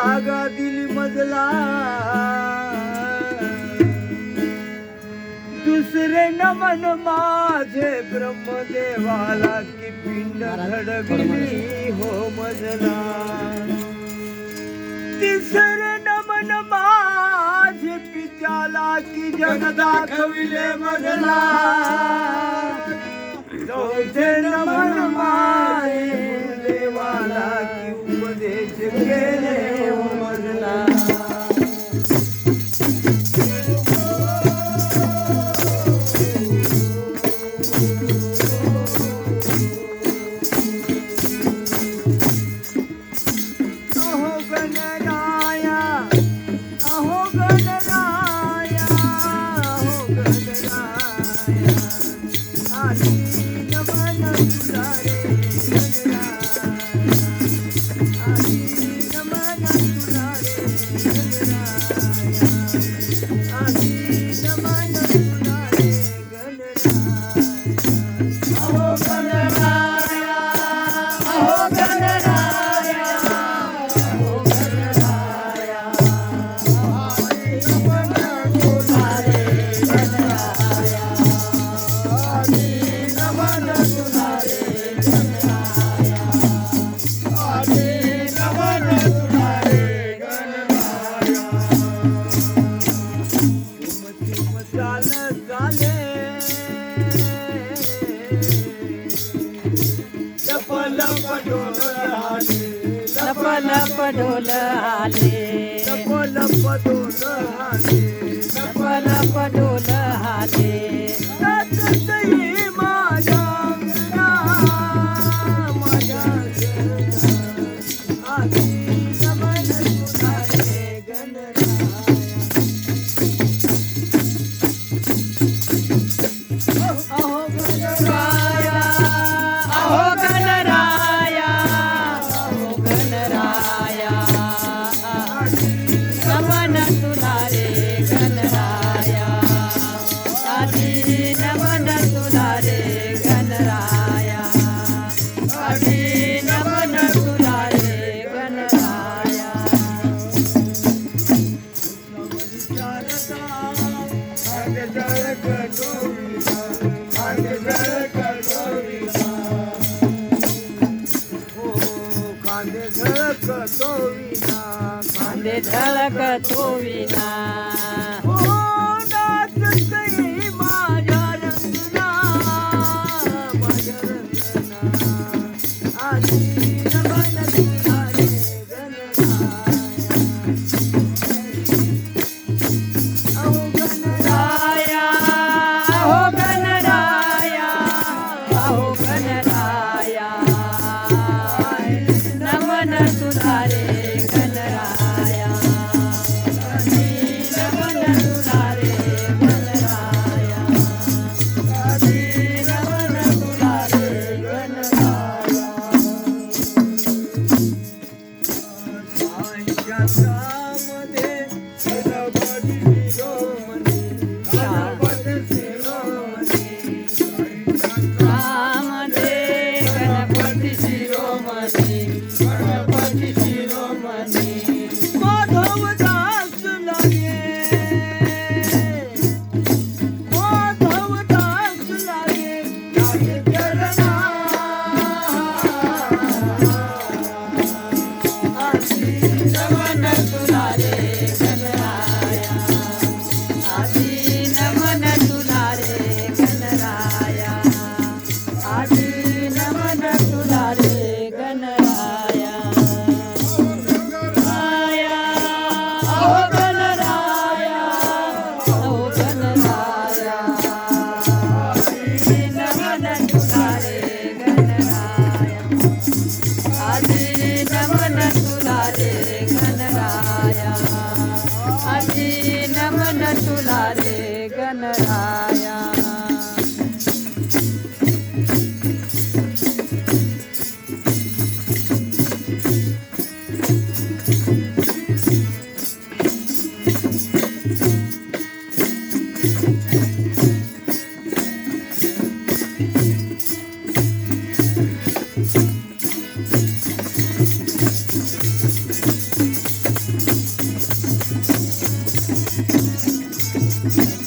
जागा दिली मजला दुसरे नमन माझे ब्रह्मदेवाला की पिंड घडविली हो मजला तिसरे नमन माझे पित्याला की जग दाखविले मजला चौथे नमन माझे देवाला की उपदेश केले हो मजला लप ढोल आले लप ढोल आले लप ढोल आले नाचतई माझ्या माझ्या आधी नमन तुझे गणराया अहो गणराया अहो गणराया नमन तुला रे गणराया आधी नमन तुला रे गणराया आधी नमन तुला रे गणराया खांदे झळक तो विना माझ्या रंगना माझ्या रंगना आधी नमन तुला रे गणराया अहो गणराया अहो गणराया नमन तुला रे गणराया नमन तुला रे गणराया नमन तुला रे गणराया गणपती शिरोमणी गणपती शिरोमणी माधव दास लागे माधव दास लागे लागे चरणा आधी नमन तुला रे गणराया आधी नमन तुला रे गणराया आधी नमन तुला रे गणराया अहो गणराया अहो गणराया आधी नमन तुला रे गणराया आधी नमन तुला रे गणराया आधी नमन तुला रे गणराया रे